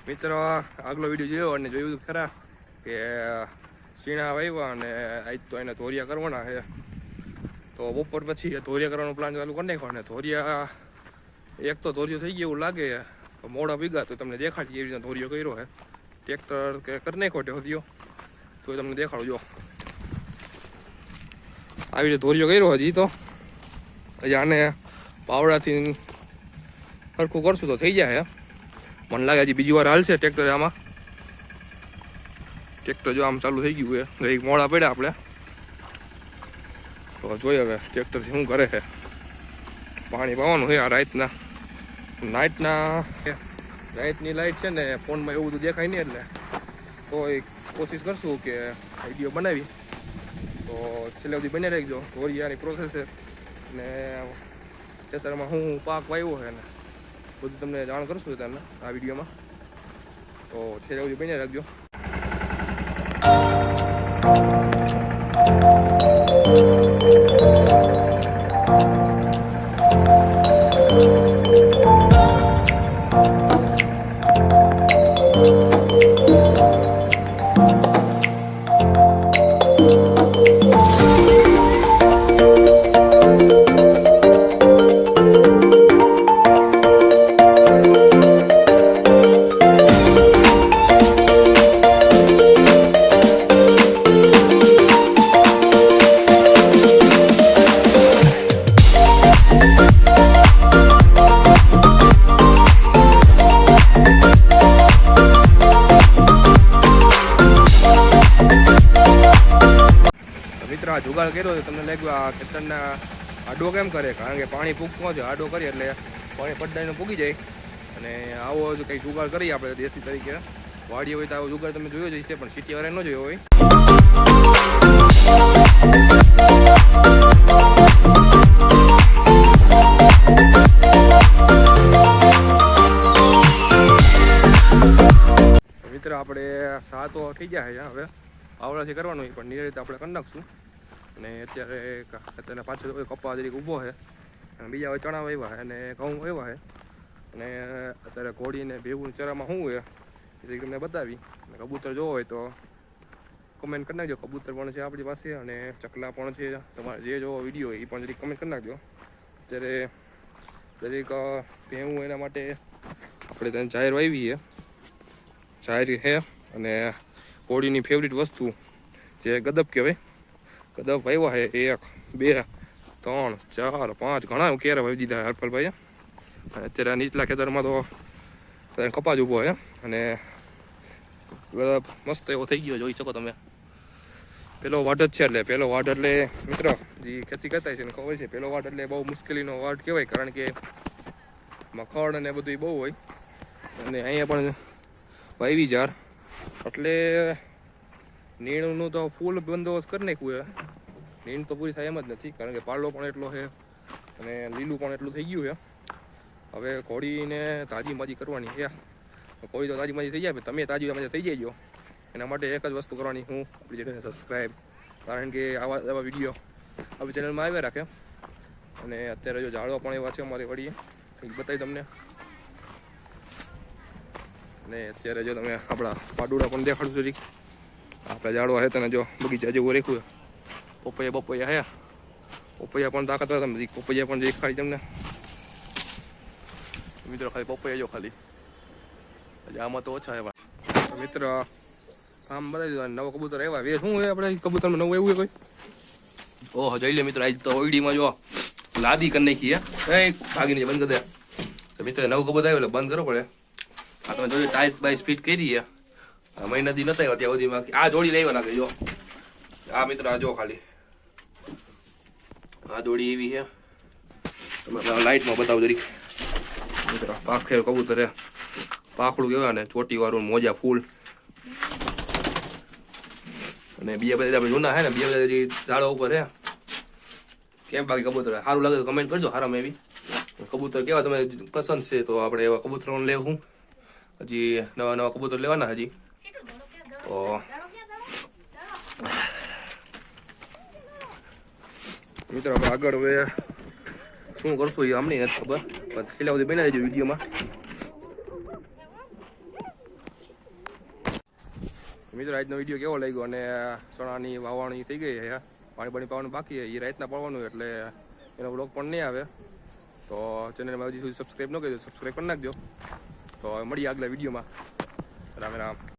મિત્રો આગલો વિડીયો જોયો અને જોયું ખરા કે સીણા વાવ્યા અને આજ તો એને ધોરિયા કરવાના છે. તો બપોર પછી ધોરિયા કરવાનો પ્લાન ચાલુ કરી નાખ્યો. અને ધોરિયા એક તો ધોરિયો થઈ ગયો એવું લાગે, મોડા ભીગા તો તમને દેખાડી એવી રીતના ધોરિયો કર્યો છે. ટ્રેક્ટર કે કરી નાખ્યો ધોરિયો તો તમને દેખાડું. જો આવી રીતે ધોરિયો કર્યો હજી તો હજી આને પાવડાથી સરખું કરશું તો થઈ જાય. મને લાગે હજી બીજી વાર હાલશે ટ્રેક્ટર. આમાં ટ્રેક્ટર જો આમ ચાલુ થઈ ગયું છે, એક મોડા પડ્યા આપણે તો જોઈએ હવે ટ્રેક્ટરથી શું કરે છે. પાણી પાવાનું છે આ રાતની લાઇટ છે ને ફોનમાં એવું બધું દેખાય નહીં, એટલે તો કોશિશ કરશું કે વિડીયો બનાવી તો છેલ્લે સુધી બની રાખજો. ધોરિયાની પ્રોસેસ છે ને ખેતરમાં હું પાક વાવ્યો છે ને બધું તમને જાણ કરશું તમને આ વિડીયોમાં, તો છેલ્લે સુધી બની રાખજો. આ જુગાડ કર્યો તો તમને લાગ્યું આ ખેતરના આડો કેમ કરે, કારણ કે પાણી પૂગતું છે. આડો કરીએ એટલે પાણી પડદાઈને પૂગી જાય. અને આવો જ કંઈક જુગાડ કરીએ આપણે દેશી તરીકે. વાડી હોય તો આવો જુગાડ તમે જોયો જ છે, પણ સિટી વાળા ન જોયો હોય. મિત્ર આપણે 7 થઈ ગયા છે હવે. આવડાથી કરવાનું પણ નિયમિત આપણે કરી નાખશું. અને અત્યારે પાછળ કપા તરીકે ઊભો છે, અને બીજા હવે ચણા વાવ્યા છે અને ઘઉં વાવ્યા છે. અને અત્યારે ઘોડીને ભેવું ચરામાં શું હોય એ તમને બતાવી. અને કબૂતર જોવો હોય તો કમેન્ટ કરી નાખજો. કબૂતર પણ છે આપણી પાસે અને ચકલા પણ છે. તમારે જે જોવો વિડીયો એ પણ જરીક કમેન્ટ કરી નાખજો. અત્યારે દરેક ભેવું એના માટે આપણે ત્યાં જાહેર વાવી છે. જાહેર છે અને ઘોડીની ફેવરિટ વસ્તુ જે ગદબ કહેવાય. ગદબ વાવ્યા છે 1 2 3 4 5 ઘણા કેરા વાવી દીધા હરપલભાઈએ. અત્યારે નીચલા ખેતરમાં તો કપાસ ઊભો છે અને ગદબ મસ્ત એવો થઈ ગયો, જોઈ શકો તમે. પેલો વાટ જ છે, એટલે પેલો વાટ એટલે મિત્ર જે ખેતી કરતા છે ને ખબર છે, પેલો વાટ એટલે બહુ મુશ્કેલીનો વાટ કહેવાય, કારણ કે મખડ અને બધું બહુ હોય. અને અહીંયા પણ વાવી જાર એટલે નીણનું તો ફૂલ બંદોબસ્ત કરી નાખ્યું છે. નીણ તો પૂરી થાય એમ જ નથી, કારણ કે પાલો પણ એટલો છે અને લીલું પણ એટલું થઈ ગયું છે. હવે ઘોડીને તાજી માજી કરવાની છે. ઘોડી તો તાજી માજી થઈ જાય, તમે તાજી માજી થઈ જાય. એના માટે એક જ વસ્તુ કરવાની, હું આપણી ચેનલને સબસ્ક્રાઈબ, કારણ કે આવા વિડીયો આપણી ચેનલમાં આવ્યા રાખે. અને અત્યારે જો ઝાડવા પણ એવા છે અમારી વડીએ, બતાવી તમને. અને અત્યારે જો તમે આપણા પાડુડા પણ દેખાડું છું. આપણે ઝાડવા છે તને જો બગીચા જેવું રાખ્યું. પપૈયા હે, પપૈયા પણ તાકાત હોય. તમે પપૈયા પણ દેખાડી તમને મિત્રો. ખાલી પપૈયા જો ખાલી, આમાં તો ઓછા એવા. મિત્ર આમ બતાવી દીધું. નવો કબૂતર આવ્યા શું હોય આપણે કબૂતરમાં નવું એવું કોઈ? ઓહો જોઈ લે મિત્રો, આજ તો ઓઈડીમાં જો લાદી કરી નાખી હે. ભાગીને બંધ કરી દે. તો મિત્ર નવું કબૂતર આવ્યું એટલે બંધ કરવો પડે. આ તમે જોયું ટાઈસ બાઈસ ફિટ કરી છે. મહિના દી નતા આવ્યા ત્યાં સુધીમાં આ જોડી લેવા લાગે. જો આ મિત્ર આ જો ખાલી આ જોડી એવી છે. તમે લાઈટમાં બતાવો જરીક મિત્ર. પાખે કબૂતર હે, પાખડું કહેવાય ને, ચોટી વાળું, મોજા ફૂલ. અને બીજા બધા આપણે જૂના હે ને, બીજા બધા ઝાડો ઉપર હે. કેમ બાકી કબૂતર સારું લાગે તો કમેન્ટ કરજો. હારામાં એવી કબૂતર કેવા તમે પસંદ છે તો આપણે એવા કબૂતરોને લેવું. હજી નવા કબૂતર લેવાના હજી. તો મિત્રો આપણે આગળ હવે શું કરશું એ અમને નથી ખબર, પણ છેલ્લા સુધી બનાવી દેજો વિડીયોમાં. મિત્રો આજનો વિડીયો કેવો લાગ્યો અને ચણાની વાવણી થઈ ગઈ છે, પાણી પાવાનું બાકી છે, એ રાતના પાવાનું એટલે એનો બ્લોગ પણ નહીં આવે. તો ચેનલમાં હજી સુધી સબસ્ક્રાઈબ ન કરી દો, સબસ્ક્રાઈબ કરી નાખજો. તો મળીએ આગલા વિડીયોમાં. રામ રામ.